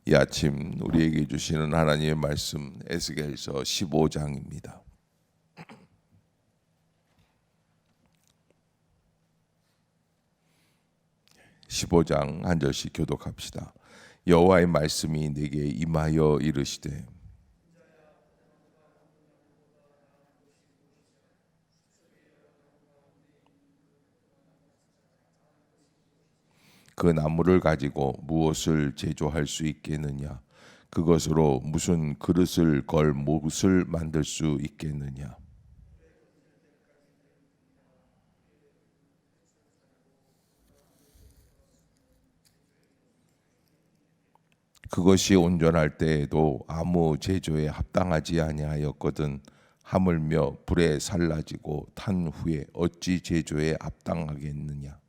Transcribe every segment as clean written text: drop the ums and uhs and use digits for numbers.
이 아침 우리에게 주시는 하나님의 말씀 에스겔서 15장입니다. 15장 한 절씩 교독합시다. 여호와의 말씀이 내게 임하여 이르시되 그 나무를 가지고 무엇을 제조할 수 있겠느냐? 그것으로 무슨 그릇을 걸 못을 만들 수 있겠느냐? 그것이 온전할 때에도 아무 제조에 합당하지 아니하였거든. 하물며 불에 살라지고 탄 후에 어찌 제조에 합당하겠느냐?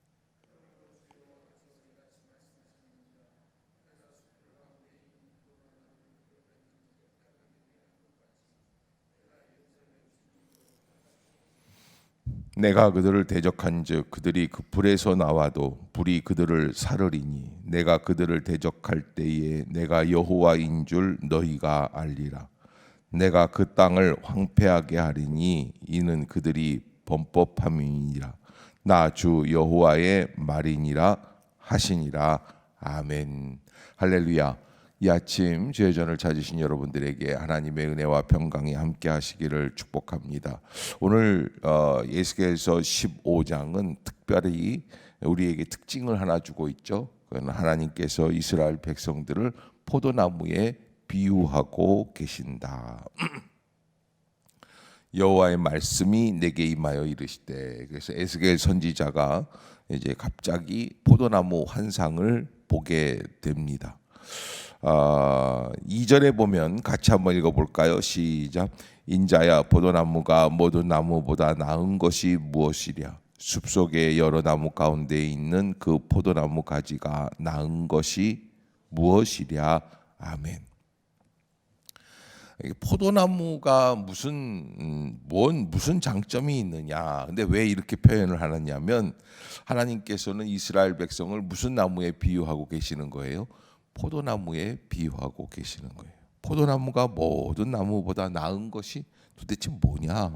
내가 그들을 대적한즉 그들이 그 불에서 나와도 불이 그들을 사르리니 내가 그들을 대적할 때에 내가 여호와인 줄 너희가 알리라. 내가 그 땅을 황폐하게 하리니 이는 그들이 범법함이니라. 나 주 여호와의 말이니라 하시니라. 아멘. 할렐루야. 이 아침 주의 전을 찾으신 여러분들에게 하나님의 은혜와 평강이 함께 하시기를 축복합니다. 오늘 에스겔서 15장은 특별히 우리에게 특징을 하나 주고 있죠. 그건 하나님께서 이스라엘 백성들을 포도나무에 비유하고 계신다. 여호와의 말씀이 내게 임하여 이르시되, 그래서 에스겔 선지자가 이제 갑자기 포도나무 환상을 보게 됩니다. 2절에 보면 같이 한번 읽어볼까요? 시작. 인자야, 포도나무가 모든 나무보다 나은 것이 무엇이랴? 숲속의 여러 나무 가운데 있는 그 포도나무 가지가 나은 것이 무엇이랴? 아멘. 포도나무가 무슨 장점이 있느냐? 근데 왜 이렇게 표현을 하느냐면 하나님께서는 이스라엘 백성을 무슨 나무에 비유하고 계시는 거예요? 포도나무에 비유하고 계시는 거예요. 포도나무가 모든 나무보다 나은 것이 도대체 뭐냐?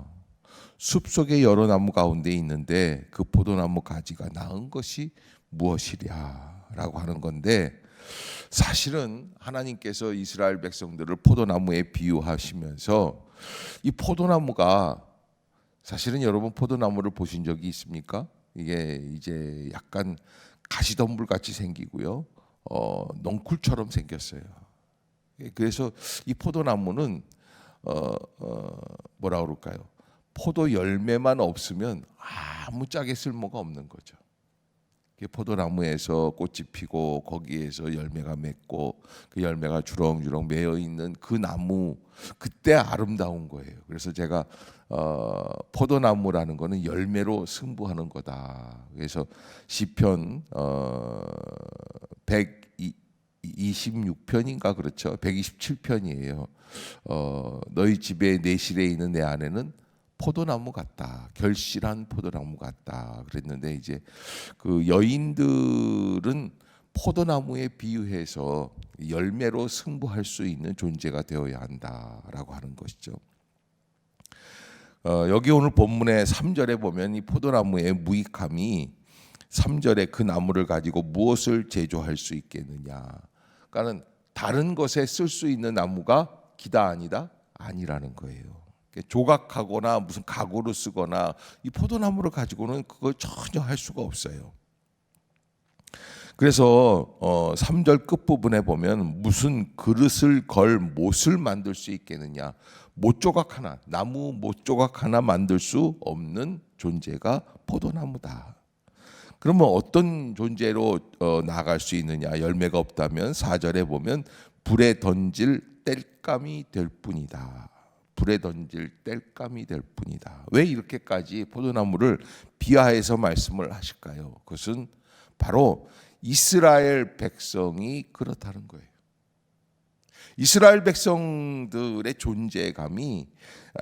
숲속의 여러 나무 가운데 있는데 그 포도나무 가지가 나은 것이 무엇이랴? 라고 하는 건데, 사실은 하나님께서 이스라엘 백성들을 포도나무에 비유하시면서 이 포도나무가, 사실은 여러분 포도나무를 보신 적이 있습니까? 이게 이제 약간 가시덤불 같이 생기고요. 넝쿨처럼 생겼어요. 그래서 이 포도나무는 뭐라 그럴까요? 포도 열매만 없으면 아무짝에 쓸모가 없는 거죠. 포도나무에서 꽃이 피고 거기에서 열매가 맺고 그 열매가 주렁주렁 매여 있는 그 나무, 그때 아름다운 거예요. 그래서 제가 포도나무라는 거는 열매로 승부하는 거다. 그래서 시편 126편인가 그렇죠. 127편이에요. 너희 집에 내실에 있는 내 아내는 포도나무 같다, 결실한 포도나무 같다 그랬는데, 이제 그 여인들은 포도나무에 비유해서 열매로 승부할 수 있는 존재가 되어야 한다라고 하는 것이죠. 여기 오늘 본문의 3절에 보면 이 포도나무의 무익함이 3절에 그 나무를 가지고 무엇을 제조할 수 있겠느냐. 그러니까는 다른 것에 쓸 수 있는 나무가 기다 아니다? 아니라는 거예요. 조각하거나 무슨 가구로 쓰거나 이 포도나무를 가지고는 그걸 전혀 할 수가 없어요. 그래서 3절 끝부분에 보면 무슨 그릇을 걸 못을 만들 수 있겠느냐. 못조각 하나, 나무 못조각 하나 만들 수 없는 존재가 포도나무다. 그러면 어떤 존재로 나아갈 수 있느냐? 열매가 없다면 4절에 보면 불에 던질 땔감이 될 뿐이다. 불에 던질 땔감이 될 뿐이다. 왜 이렇게까지 포도나무를 비하해서 말씀을 하실까요? 그것은 바로 이스라엘 백성이 그렇다는 거예요. 이스라엘 백성들의 존재감이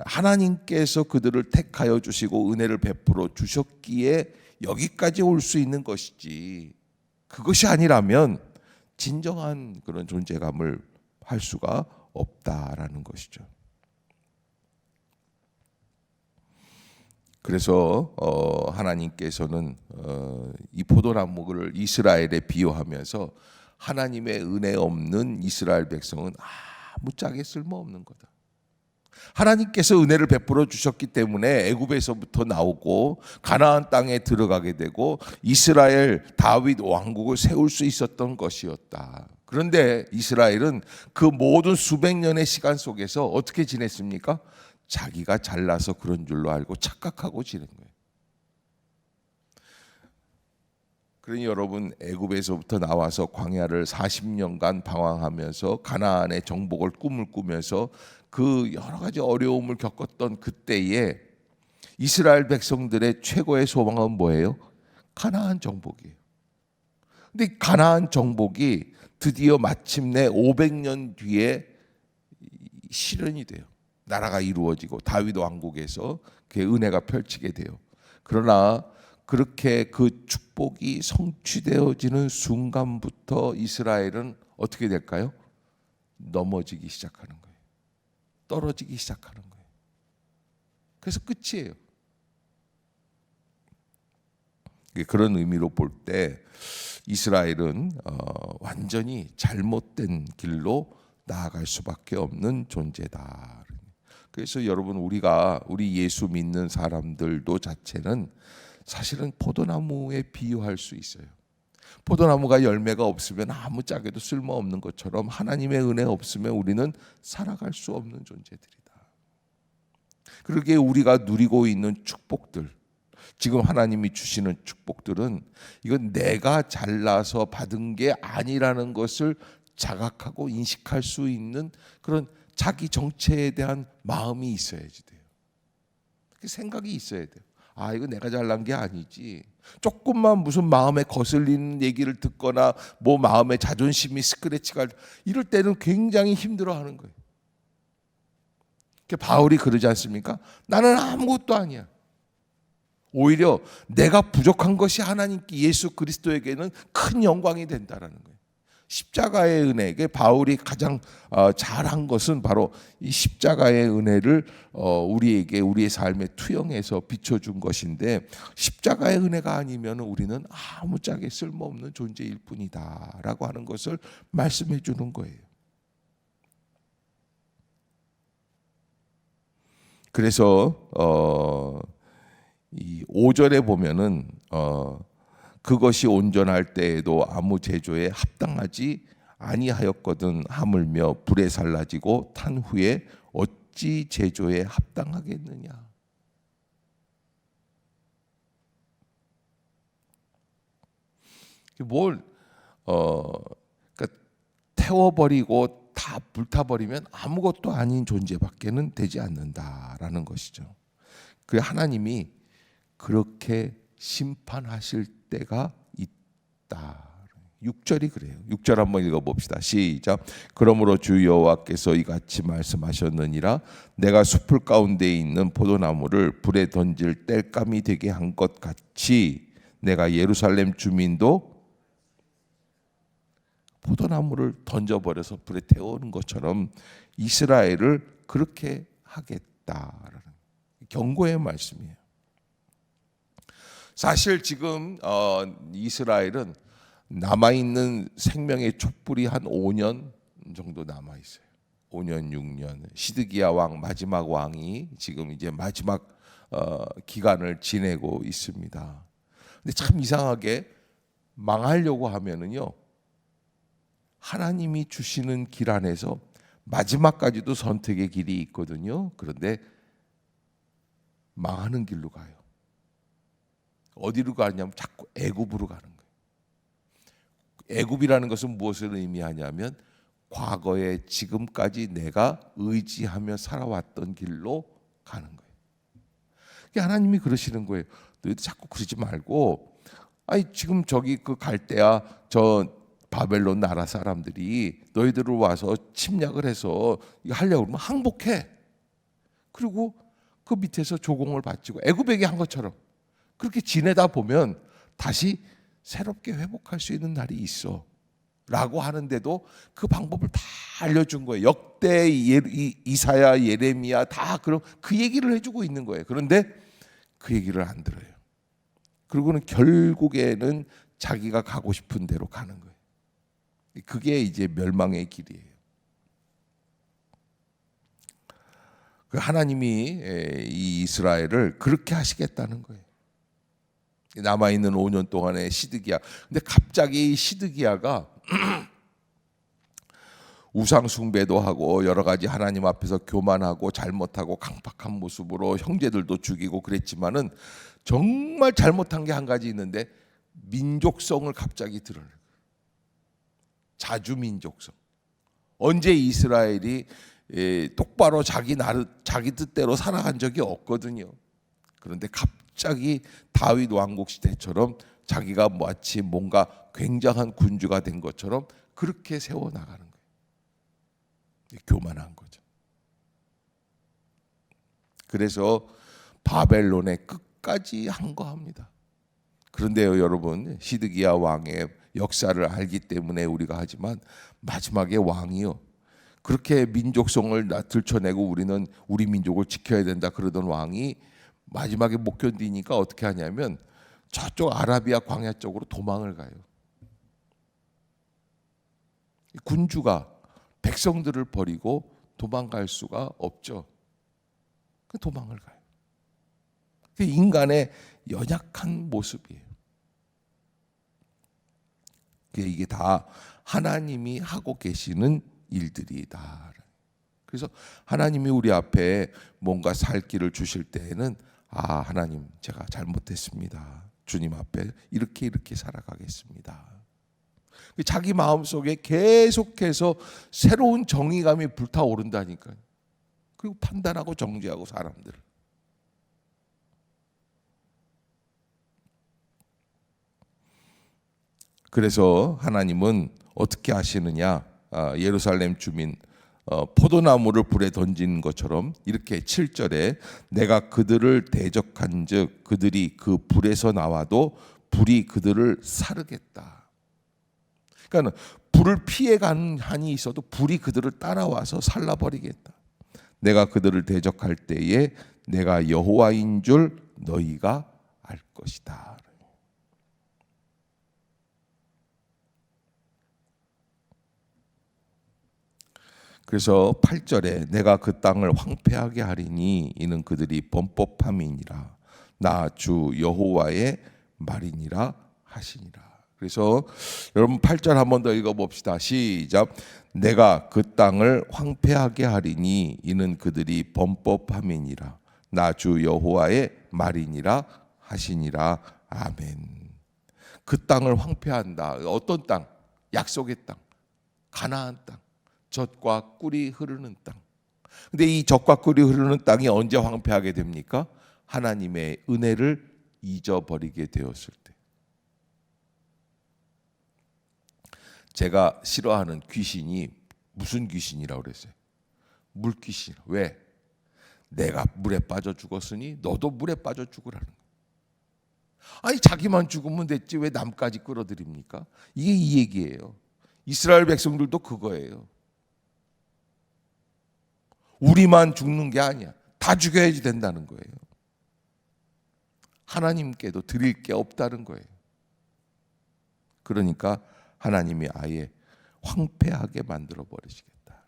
하나님께서 그들을 택하여 주시고 은혜를 베풀어 주셨기에 여기까지 올 수 있는 것이지, 그것이 아니라면 진정한 그런 존재감을 할 수가 없다라는 것이죠. 그래서 하나님께서는 이 포도나무를 이스라엘에 비유하면서 하나님의 은혜 없는 이스라엘 백성은 아무짝에 쓸모없는 거다. 하나님께서 은혜를 베풀어 주셨기 때문에 애굽에서부터 나오고 가나안 땅에 들어가게 되고 이스라엘 다윗 왕국을 세울 수 있었던 것이었다. 그런데 이스라엘은 그 모든 수백 년의 시간 속에서 어떻게 지냈습니까? 자기가 잘나서 그런 줄로 알고 착각하고 지낸 거예요. 그러니 여러분, 애굽에서부터 나와서 광야를 40년간 방황하면서 가나안의 정복을 꿈을 꾸면서 그 여러 가지 어려움을 겪었던 그때에 이스라엘 백성들의 최고의 소망은 뭐예요? 가나안 정복이에요. 근데 가나안 정복이 드디어 마침내 500년 뒤에 실현이 돼요. 나라가 이루어지고 다윗 왕국에서 그의 은혜가 펼치게 돼요. 그러나 그렇게 그 축복이 성취되어지는 순간부터 이스라엘은 어떻게 될까요? 넘어지기 시작하는 거예요. 떨어지기 시작하는 거예요. 그래서 끝이에요. 그런 의미로 볼 때 이스라엘은 완전히 잘못된 길로 나아갈 수밖에 없는 존재다. 그래서 여러분, 우리 예수 믿는 사람들도 자체는 사실은 포도나무에 비유할 수 있어요. 포도나무가 열매가 없으면 아무짝에도 쓸모없는 것처럼 하나님의 은혜 없으면 우리는 살아갈 수 없는 존재들이다. 그러기에 우리가 누리고 있는 축복들, 지금 하나님이 주시는 축복들은 이건 내가 잘나서 받은 게 아니라는 것을 자각하고 인식할 수 있는 그런 자기 정체에 대한 마음이 있어야지 돼요. 생각이 있어야 돼요. 이거 내가 잘난 게 아니지. 조금만 무슨 마음에 거슬리는 얘기를 듣거나 뭐 마음에 자존심이 스크래치가 이럴 때는 굉장히 힘들어하는 거예요. 바울이 그러지 않습니까? 나는 아무것도 아니야. 오히려 내가 부족한 것이 하나님께 예수 그리스도에게는 큰 영광이 된다라는 거예요. 십자가의 은혜에 바울이 가장 잘한 것은 바로 이 십자가의 은혜를 우리에게 우리의 삶에 투영해서 비춰준 것인데, 십자가의 은혜가 아니면 우리는 아무짝에 쓸모없는 존재일 뿐이다라고 하는 것을 말씀해 주는 거예요. 그래서 이 5절에 보면은 그것이 온전할 때에도 아무 제조에 합당하지 아니하였거든 하물며 불에 살라지고 탄 후에 어찌 제조에 합당하겠느냐. 그러니까 태워버리고 다 불타버리면 아무것도 아닌 존재밖에는 되지 않는다라는 것이죠. 그 하나님이 그렇게 심판하실 때가 있다. 6절이 그래요. 6절 한번 읽어봅시다. 시작. 그러므로 주 여호와께서 이같이 말씀하셨느니라. 내가 숲을 가운데 있는 포도나무를 불에 던질 땔감이 되게 한 것 같이 내가 예루살렘 주민도 포도나무를 던져버려서 불에 태우는 것처럼 이스라엘을 그렇게 하겠다라는 경고의 말씀이에요. 사실 지금 이스라엘은 남아있는 생명의 촛불이 한 5년 정도 남아있어요. 5년 6년. 시드기야 왕, 마지막 왕이 지금 이제 마지막 기간을 지내고 있습니다. 근데 참 이상하게 망하려고 하면은요, 하나님이 주시는 길 안에서 마지막까지도 선택의 길이 있거든요. 그런데 망하는 길로 가요. 어디로 가냐면 자꾸 애굽으로 가는 거예요. 애굽이라는 것은 무엇을 의미하냐면 과거에 지금까지 내가 의지하며 살아왔던 길로 가는 거예요. 하나님이 그러시는 거예요. 너희들 자꾸 그러지 말고, 지금 저기 그 갈대아 저 바벨론 나라 사람들이 너희들을 와서 침략을 해서 이거 하려고 그러면 항복해. 그리고 그 밑에서 조공을 바치고 애굽에게 한 것처럼 그렇게 지내다 보면 다시 새롭게 회복할 수 있는 날이 있어. 라고 하는데도 그 방법을 다 알려준 거예요. 역대 이사야, 예레미야 다 그럼 그 얘기를 해주고 있는 거예요. 그런데 그 얘기를 안 들어요. 그리고는 결국에는 자기가 가고 싶은 대로 가는 거예요. 그게 이제 멸망의 길이에요. 하나님이 이 이스라엘을 그렇게 하시겠다는 거예요. 남아있는 5년 동안의 시드기야. 근데 갑자기 시드기야가 우상 숭배도 하고 여러 가지 하나님 앞에서 교만하고 잘못하고 강팍한 모습으로 형제들도 죽이고 그랬지만은 정말 잘못한 게 한 가지 있는데 민족성을 갑자기 드러내요. 자주민족성. 언제 이스라엘이 똑바로 자기 뜻대로 살아간 적이 없거든요. 그런데 갑자기 다윗 왕국 시대처럼 자기가 마치 뭔가 굉장한 군주가 된 것처럼 그렇게 세워나가는 거예요. 교만한 거죠. 그래서 바벨론에 끝까지 항거합니다. 그런데요, 여러분, 시드기야 왕의 역사를 알기 때문에 우리가 하지만 마지막에 왕이요, 그렇게 민족성을 들춰내고 우리는 우리 민족을 지켜야 된다 그러던 왕이 마지막에 못 견디니까 어떻게 하냐면 저쪽 아라비아 광야 쪽으로 도망을 가요. 군주가 백성들을 버리고 도망갈 수가 없죠. 도망을 가요. 인간의 연약한 모습이에요. 이게 다 하나님이 하고 계시는 일들이다. 그래서 하나님이 우리 앞에 뭔가 살 길을 주실 때에는 하나님, 제가 잘못했습니다. 주님 앞에 이렇게 살아가겠습니다. 자기 마음속에 계속해서 새로운 정의감이 불타오른다니까요. 그리고 판단하고 정죄하고 사람들을. 그래서 하나님은 어떻게 하시느냐, 예루살렘 주민 포도나무를 불에 던진 것처럼 이렇게 7절에 내가 그들을 대적한즉 그들이 그 불에서 나와도 불이 그들을 사르겠다. 그러니까 불을 피해가는 한이 있어도 불이 그들을 따라와서 살라버리겠다. 내가 그들을 대적할 때에 내가 여호와인 줄 너희가 알 것이다. 그래서 8절에 내가 그 땅을 황폐하게 하리니 이는 그들이 범법함이니라. 나 주 여호와의 말이니라 하시니라. 그래서 여러분 8절 한 번 더 읽어봅시다. 시작. 내가 그 땅을 황폐하게 하리니 이는 그들이 범법함이니라. 나 주 여호와의 말이니라 하시니라. 아멘. 그 땅을 황폐한다. 어떤 땅? 약속의 땅, 가나안 땅, 젖과 꿀이 흐르는 땅. 근데 이 젖과 꿀이 흐르는 땅이 언제 황폐하게 됩니까? 하나님의 은혜를 잊어버리게 되었을 때. 제가 싫어하는 귀신이 무슨 귀신이라고 그랬어요? 물귀신. 왜? 내가 물에 빠져 죽었으니 너도 물에 빠져 죽으라는 거예요. 아니 자기만 죽으면 됐지 왜 남까지 끌어들입니까? 이게 이 얘기예요. 이스라엘 백성들도 그거예요. 우리만 죽는 게 아니야. 다 죽여야지 된다는 거예요. 하나님께도 드릴 게 없다는 거예요. 그러니까 하나님이 아예 황폐하게 만들어 버리시겠다.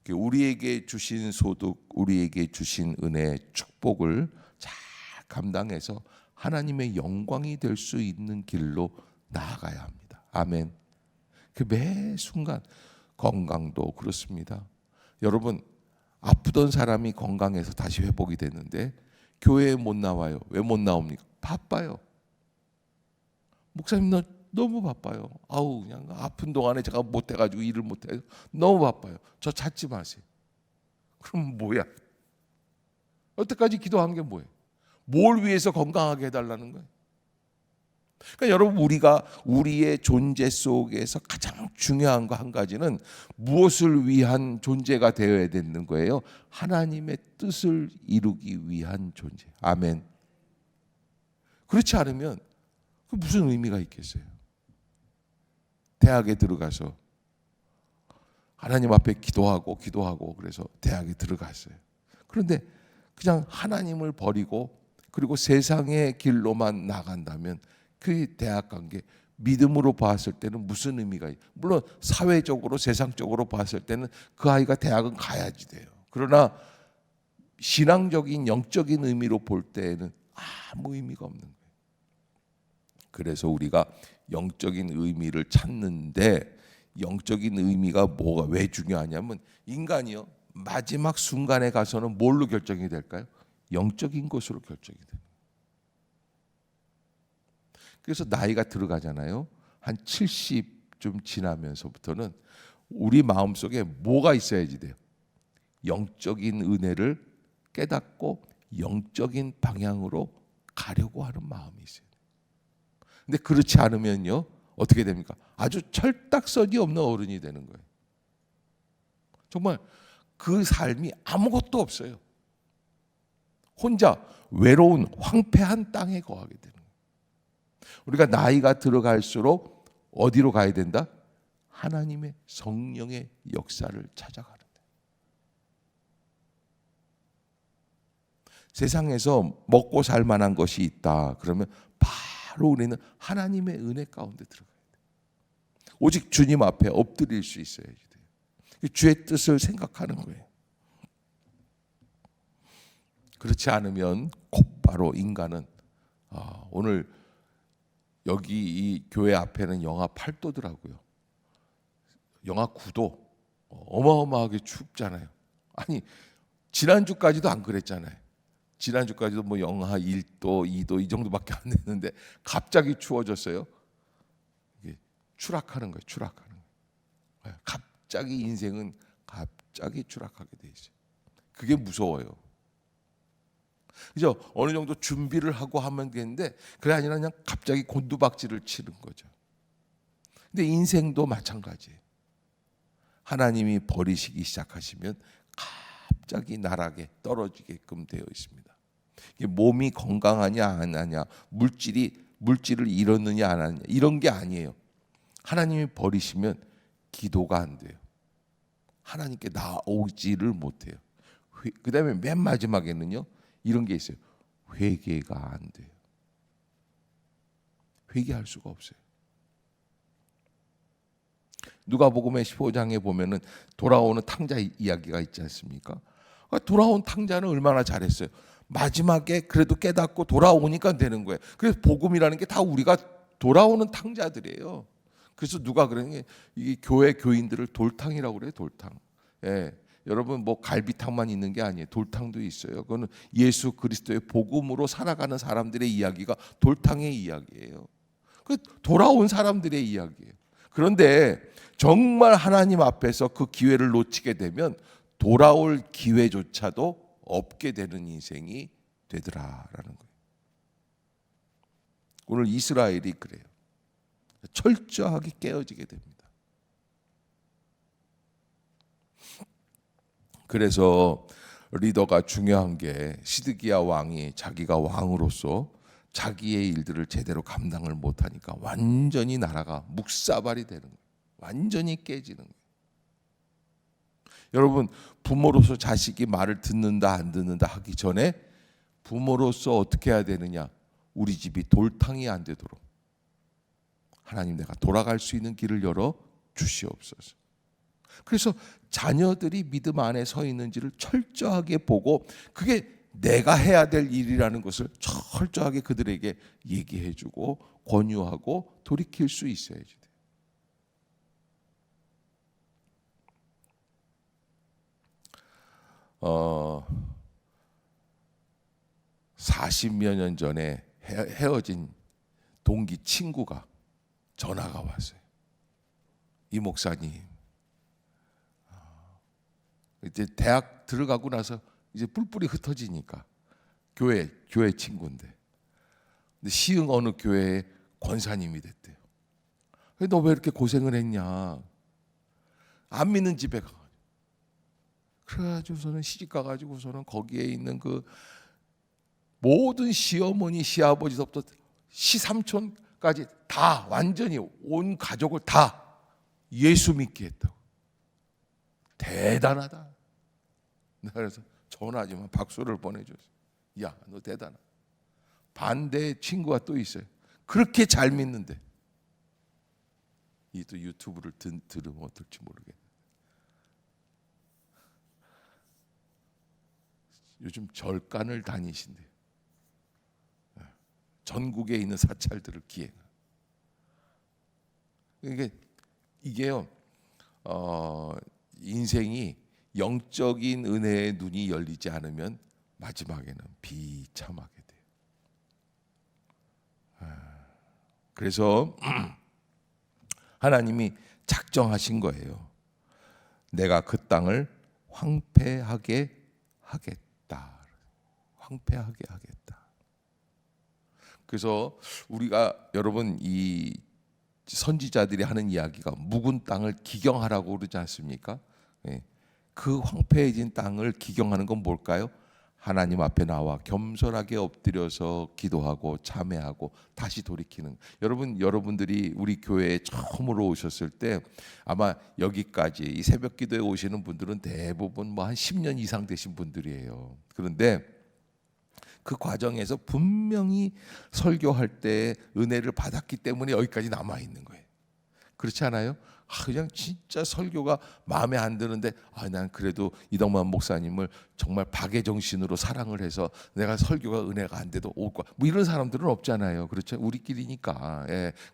우리에게 주신 소득, 우리에게 주신 은혜, 축복을 잘 감당해서 하나님의 영광이 될 수 있는 길로 나아가야 합니다. 아멘. 매 순간 건강도 그렇습니다. 여러분 아프던 사람이 건강해서 다시 회복이 됐는데 교회에 못 나와요. 왜 못 나옵니까? 바빠요. 목사님 나 너무 바빠요. 그냥 아픈 동안에 제가 못해가지고 일을 못해요. 너무 바빠요. 저 찾지 마세요. 그럼 뭐야? 여태까지 기도한 게 뭐예요? 뭘 위해서 건강하게 해달라는 거예요? 그러니까 여러분 우리가 우리의 존재 속에서 가장 중요한 거 한 가지는 무엇을 위한 존재가 되어야 되는 거예요? 하나님의 뜻을 이루기 위한 존재. 아멘. 그렇지 않으면 무슨 의미가 있겠어요? 대학에 들어가서 하나님 앞에 기도하고 그래서 대학에 들어갔어요. 그런데 그냥 하나님을 버리고 그리고 세상의 길로만 나간다면 그 대학 간 게 믿음으로 봤을 때는 무슨 의미가 있어요? 물론 사회적으로 세상적으로 봤을 때는 그 아이가 대학은 가야지 돼요. 그러나 신앙적인 영적인 의미로 볼 때에는 아무 의미가 없는 거예요. 그래서 우리가 영적인 의미를 찾는데 영적인 의미가 뭐가 왜 중요하냐면 인간이요 마지막 순간에 가서는 뭘로 결정이 될까요? 영적인 것으로 결정이 돼요. 그래서 나이가 들어가잖아요. 한 70좀 지나면서부터는 우리 마음속에 뭐가 있어야지 돼요? 영적인 은혜를 깨닫고 영적인 방향으로 가려고 하는 마음이 있어요. 근데 그렇지 않으면요 어떻게 됩니까? 아주 철딱서니 없는 어른이 되는 거예요. 정말 그 삶이 아무것도 없어요. 혼자 외로운 황폐한 땅에 거하게 되는 거예요. 우리가 나이가 들어갈수록 어디로 가야 된다? 하나님의 성령의 역사를 찾아가는 거예요. 세상에서 먹고 살 만한 것이 있다. 그러면 바로 우리는 하나님의 은혜 가운데 들어가야 돼요. 오직 주님 앞에 엎드릴 수 있어야지 돼요. 주의 뜻을 생각하는 거예요. 그렇지 않으면 곧바로 인간은 오늘 여기 이 교회 앞에는 영하 8도더라고요. 영하 9도 어마어마하게 춥잖아요. 아니 지난주까지도 안 그랬잖아요. 지난주까지도 뭐 영하 1도, 2도 이 정도밖에 안 됐는데 갑자기 추워졌어요. 이게 추락하는 거예요. 추락하는 거예요. 갑자기 인생은 갑자기 추락하게 돼 있어요. 그게 무서워요. 그죠? 어느 정도 준비를 하고 하면 되는데 그게 아니라 그냥 갑자기 곤두박질을 치는 거죠. 근데 인생도 마찬가지예요. 하나님이 버리시기 시작하시면 갑자기 나락에 떨어지게끔 되어 있습니다. 이게 몸이 건강하냐 안 하냐, 물질을 잃었느냐 안 하느냐 이런 게 아니에요. 하나님이 버리시면 기도가 안 돼요. 하나님께 나오지를 못해요. 그 다음에 맨 마지막에는요 이런 게 있어요. 회개가 안 돼요. 회개할 수가 없어요. 누가복음의 15장에 보면은 돌아오는 탕자 이야기가 있지 않습니까? 돌아온 탕자는 얼마나 잘했어요. 마지막에 그래도 깨닫고 돌아오니까 되는 거예요. 그래서 복음이라는 게 다 우리가 돌아오는 탕자들이에요. 그래서 누가 그러는 게 이 교회 교인들을 돌탕이라고 그래요. 돌탕. 예. 여러분 뭐 갈비탕만 있는 게 아니에요. 돌탕도 있어요. 그거는 예수 그리스도의 복음으로 살아가는 사람들의 이야기가 돌탕의 이야기예요. 그 돌아온 사람들의 이야기예요. 그런데 정말 하나님 앞에서 그 기회를 놓치게 되면 돌아올 기회조차도 없게 되는 인생이 되더라라는 거예요. 오늘 이스라엘이 그래요. 철저하게 깨어지게 됩니다. 그래서 리더가 중요한 게 시드기야 왕이 자기가 왕으로서 자기의 일들을 제대로 감당을 못하니까 완전히 나라가 묵사발이 되는 거예요. 완전히 깨지는 거예요. 여러분 부모로서 자식이 말을 듣는다 안 듣는다 하기 전에 부모로서 어떻게 해야 되느냐? 우리 집이 돌탕이 안 되도록 하나님 내가 돌아갈 수 있는 길을 열어 주시옵소서. 그래서 자녀들이 믿음 안에 서 있는지를 철저하게 보고 그게 내가 해야 될 일이라는 것을 철저하게 그들에게 얘기해주고 권유하고 돌이킬 수 있어야지 돼요. 40여 년 전에 헤어진 동기 친구가 전화가 왔어요. 이 목사님, 이제 대학 들어가고 나서 이제 뿔뿔이 흩어지니까 교회 친구인데, 근데 시흥 어느 교회에 권사님이 됐대요. 너 왜 이렇게 고생을 했냐? 안 믿는 집에 가. 그래가지고서는 시집 가가지고서는 거기에 있는 그 모든 시어머니, 시아버지부터 시삼촌까지 다 완전히 온 가족을 다 예수 믿게 했다고. 대단하다. 그래서 전화하지만 박수를 보내줬어요. 야, 너 대단하다. 반대 친구가 또 있어요. 그렇게 잘 믿는데 이 또 유튜브를 들으면 어떨지 모르겠네. 요즘 절간을 다니신대요. 전국에 있는 사찰들을 기행. 이게요. 인생이 영적인 은혜의 눈이 열리지 않으면 마지막에는 비참하게 돼요. 그래서 하나님이 작정하신 거예요. 내가 그 땅을 황폐하게 하겠다. 황폐하게 하겠다. 그래서 우리가 여러분 이 선지자들이 하는 이야기가 묵은 땅을 기경하라고 그러지 않습니까? 그 황폐해진 땅을 기경하는 건 뭘까요? 하나님 앞에 나와 겸손하게 엎드려서 기도하고 참회하고 다시 돌이키는. 여러분들이 우리 교회에 처음으로 오셨을 때 아마 여기까지 이 새벽 기도에 오시는 분들은 대부분 뭐 한 10년 이상 되신 분들이에요. 그런데 그 과정에서 분명히 설교할 때 은혜를 받았기 때문에 여기까지 남아 있는 거예요. 그렇지 않아요? 그냥 진짜 설교가 마음에 안 드는데 난 그래도 이덕만 목사님을 정말 박애 정신으로 사랑을 해서 내가 설교가 은혜가 안 돼도 올 거야. 뭐 이런 사람들은 없잖아요. 그렇죠? 우리끼리니까.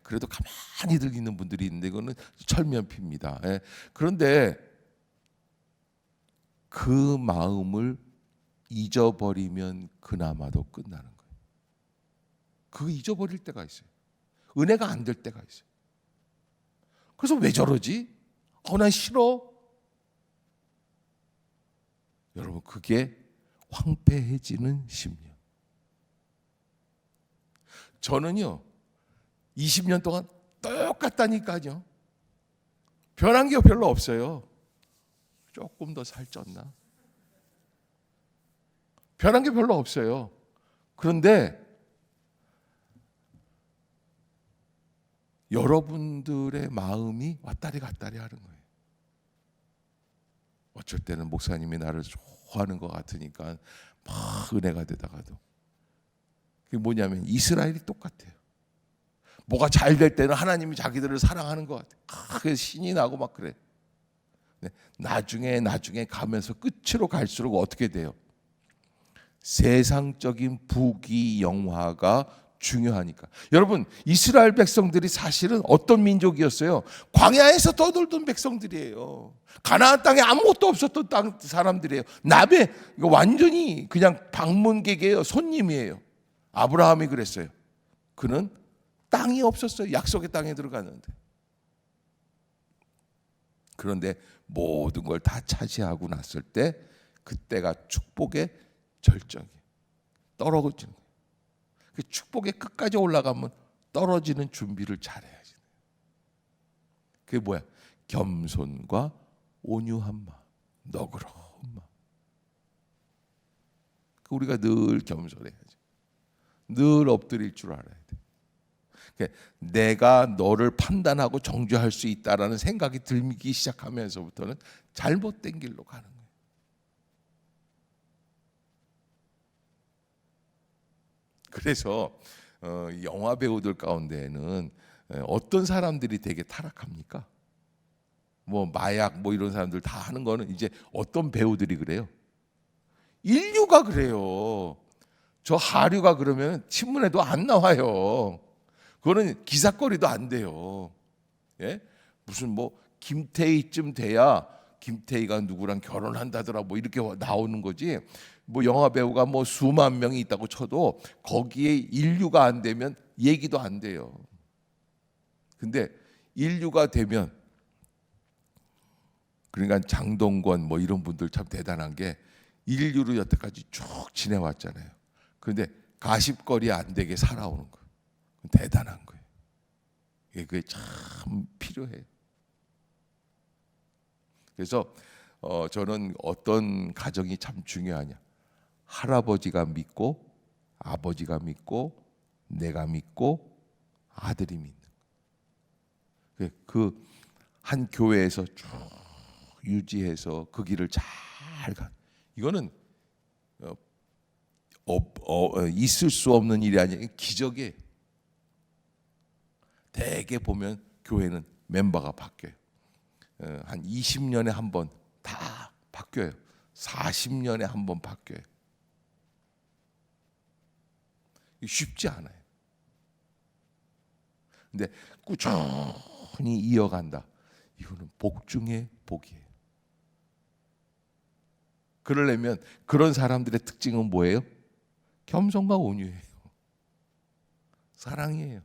그래도 가만히 들리는 분들이 있는데 그거는 철면피입니다. 그런데 그 마음을 잊어버리면 그나마도 끝나는 거예요. 그거 잊어버릴 때가 있어요. 은혜가 안 될 때가 있어요. 그래서 왜 저러지? 난 싫어. 여러분, 그게 황폐해지는 심령. 저는요 20년 동안 똑같다니까요. 변한 게 별로 없어요. 조금 더 살쪘나? 변한 게 별로 없어요. 그런데 여러분들의 마음이 왔다리 갔다리 하는 거예요. 어쩔 때는 목사님이 나를 좋아하는 것 같으니까 막 은혜가 되다가도 그게 뭐냐면 이스라엘이 똑같아요. 뭐가 잘 될 때는 하나님이 자기들을 사랑하는 것 같아요. 그래서 신이 나고 막 그래. 나중에 가면서 끝으로 갈수록 어떻게 돼요? 세상적인 부귀 영화가 중요하니까. 여러분, 이스라엘 백성들이 사실은 어떤 민족이었어요? 광야에서 떠돌던 백성들이에요. 가나안 땅에 아무것도 없었던 땅 사람들이에요. 남의 이거 완전히 그냥 방문객이에요. 손님이에요. 아브라함이 그랬어요. 그는 땅이 없었어요. 약속의 땅에 들어갔는데. 그런데 모든 걸 다 차지하고 났을 때 그때가 축복의 절정이에요. 떨어지는 거예요. 그 축복의 끝까지 올라가면 떨어지는 준비를 잘해야지. 그게 뭐야? 겸손과 온유한 마음, 너그러운 마음. 우리가 늘 겸손해야지. 늘 엎드릴 줄 알아야 돼. 그러니까 내가 너를 판단하고 정죄할 수 있다라는 생각이 들기 시작하면서부터는 잘못된 길로 가는 거예요. 그래서 영화 배우들 가운데에는 어떤 사람들이 되게 타락합니까? 뭐 마약 뭐 이런 사람들 다 하는 거는 이제 어떤 배우들이 그래요? 인류가 그래요. 저 하류가 그러면 신문에도 안 나와요. 그거는 기사거리도 안 돼요. 무슨 뭐 김태희쯤 돼야 김태희가 누구랑 결혼한다더라 뭐 이렇게 나오는 거지. 뭐 영화 배우가 뭐 수만 명이 있다고 쳐도 거기에 인류가 안 되면 얘기도 안 돼요. 근데 인류가 되면, 그러니까 장동건 뭐 이런 분들 참 대단한 게 인류로 여태까지 쭉 지내왔잖아요. 그런데 가십거리 안 되게 살아오는 거예요. 대단한 거예요. 그게 참 필요해요. 그래서 저는 어떤 가정이 참 중요하냐. 할아버지가 믿고 아버지가 믿고 내가 믿고 아들이 믿는 거예요. 그 한 교회에서 쭉 유지해서 그 길을 잘 가. 이거는 있을 수 없는 일이 아니에요. 기적이에요. 대개 보면 교회는 멤버가 바뀌어요. 한 20년에 한 번 다 바뀌어요. 40년에 한 번 바뀌어요. 쉽지 않아요. 근데 꾸준히 이어간다. 이거는 복 중에 복이에요. 그러려면 그런 사람들의 특징은 뭐예요? 겸손과 온유예요. 사랑이에요.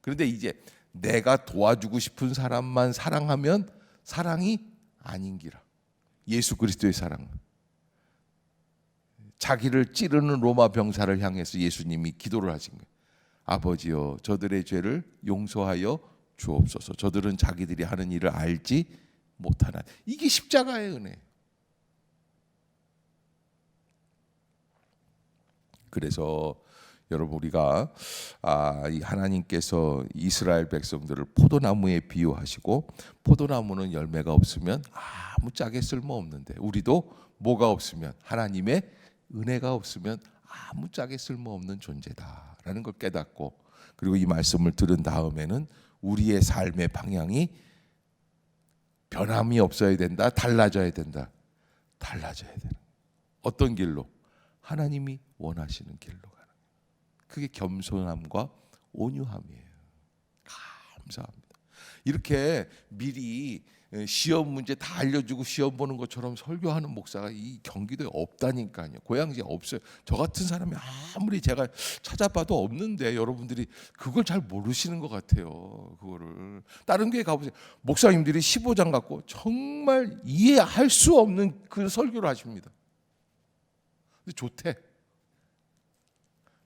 그런데 이제 내가 도와주고 싶은 사람만 사랑하면 사랑이 아닌기라. 예수 그리스도의 사랑. 자기를 찌르는 로마 병사를 향해서 예수님이 기도를 하신 거예요. 아버지여, 저들의 죄를 용서하여 주옵소서. 저들은 자기들이 하는 일을 알지 못하나. 이게 십자가의 은혜. 그래서 여러분, 우리가 이 하나님께서 이스라엘 백성들을 포도나무에 비유하시고, 포도나무는 열매가 없으면 아무짝에 쓸모없는데 우리도 뭐가 없으면, 하나님의 은혜가 없으면 아무짝에 쓸모없는 존재다라는 걸 깨닫고, 그리고 이 말씀을 들은 다음에는 우리의 삶의 방향이 변함이 없어야 된다, 달라져야 된다. 달라져야 되는. 어떤 길로? 하나님이 원하시는 길로 가는 거예요. 그게 겸손함과 온유함이에요. 감사합니다. 이렇게 미리 시험 문제 다 알려주고 시험 보는 것처럼 설교하는 목사가 이 경기도에 없다니까요. 고향지에 없어요. 저 같은 사람이 아무리 제가 찾아봐도 없는데 여러분들이 그걸 잘 모르시는 것 같아요. 그거를 다른 교회 가보세요. 목사님들이 15장 갖고 정말 이해할 수 없는 그 설교를 하십니다. 근데 좋대.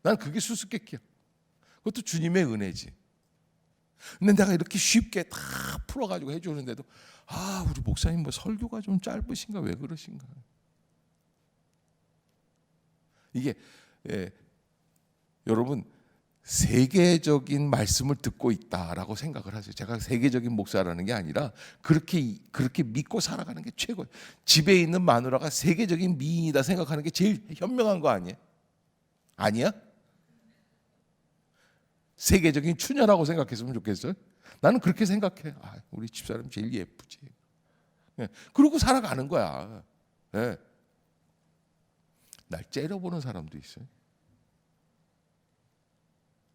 난 그게 수수께끼야. 그것도 주님의 은혜지. 근데 내가 이렇게 쉽게 다 풀어가지고 해주는데도 우리 목사님 뭐 설교가 좀 짧으신가, 왜 그러신가. 이게 여러분, 세계적인 말씀을 듣고 있다라고 생각을 하세요. 제가 세계적인 목사라는 게 아니라 그렇게 믿고 살아가는 게 최고예요. 집에 있는 마누라가 세계적인 미인이다 생각하는 게 제일 현명한 거 아니에요? 아니야? 세계적인 추녀라고 생각했으면 좋겠어요. 나는 그렇게 생각해. 우리 집사람 제일 예쁘지. 그러고 살아가는 거야. 날 째려보는 사람도 있어요.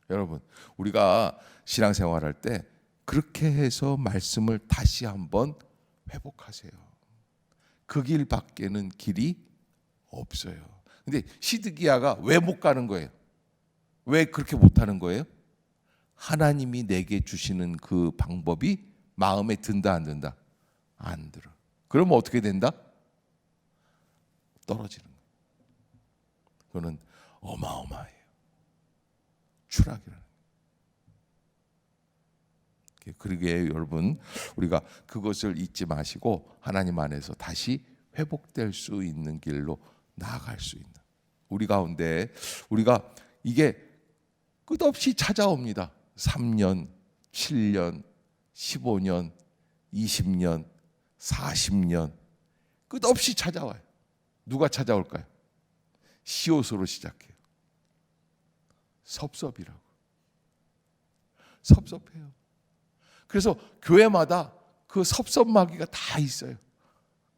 여러분, 우리가 신앙생활할 때 그렇게 해서 말씀을 다시 한번 회복하세요. 그 길 밖에는 길이 없어요. 근데 시드기야가 왜 못 가는 거예요? 왜 그렇게 못하는 거예요? 하나님이 내게 주시는 그 방법이 마음에 든다, 안 든다? 안 들어. 그러면 어떻게 된다? 떨어지는 거예요. 그거는 어마어마해요. 추락이라는. 그러게 여러분, 우리가 그것을 잊지 마시고 하나님 안에서 다시 회복될 수 있는 길로 나아갈 수 있는, 우리 가운데 우리가 이게 끝없이 찾아옵니다. 3년, 7년, 15년, 20년, 40년 끝없이 찾아와요. 누가 찾아올까요? 시옷으로 시작해요. 섭섭이라고. 섭섭해요. 그래서 교회마다 그 섭섭마귀가 다 있어요.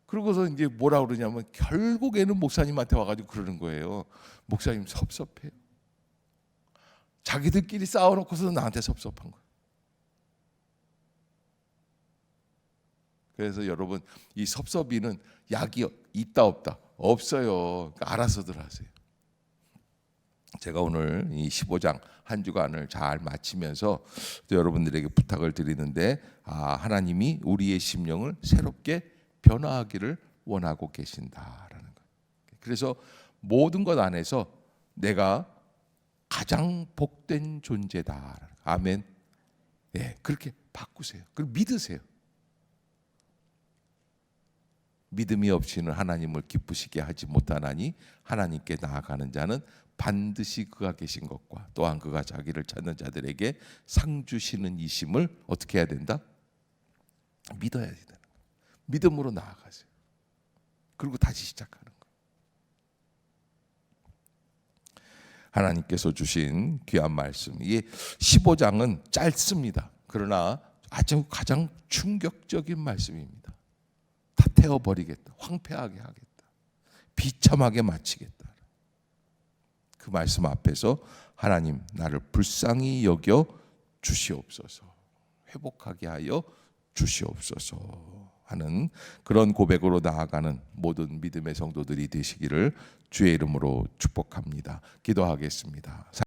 그러고서 이제 뭐라 그러냐면 결국에는 목사님한테 와가지고 그러는 거예요. 목사님 섭섭해요. 자기들끼리 싸워놓고서 나한테 섭섭한 거예요. 그래서 여러분, 이 섭섭이는 약이 있다 없다? 없어요. 그러니까 알아서들 하세요. 제가 오늘 이 15장 한 주간을 잘 마치면서 또 여러분들에게 부탁을 드리는데, 하나님이 우리의 심령을 새롭게 변화하기를 원하고 계신다라는 거예요. 그래서 모든 것 안에서 내가 가장 복된 존재다. 아멘. 그렇게 바꾸세요. 그리고 믿으세요. 믿음이 없이는 하나님을 기쁘시게 하지 못하나니 하나님께 나아가는 자는 반드시 그가 계신 것과 또한 그가 자기를 찾는 자들에게 상 주시는 이심을 어떻게 해야 된다? 믿어야 되는 거예요. 믿음으로 나아가세요. 그리고 다시 시작하는 거예요. 하나님께서 주신 귀한 말씀. 이게 15장은 짧습니다. 그러나 아주 가장 충격적인 말씀입니다. 다 태워버리겠다. 황폐하게 하겠다. 비참하게 마치겠다. 그 말씀 앞에서 하나님 나를 불쌍히 여겨 주시옵소서. 회복하게 하여 주시옵소서 하는 그런 고백으로 나아가는 모든 믿음의 성도들이 되시기를 주의 이름으로 축복합니다. 기도하겠습니다.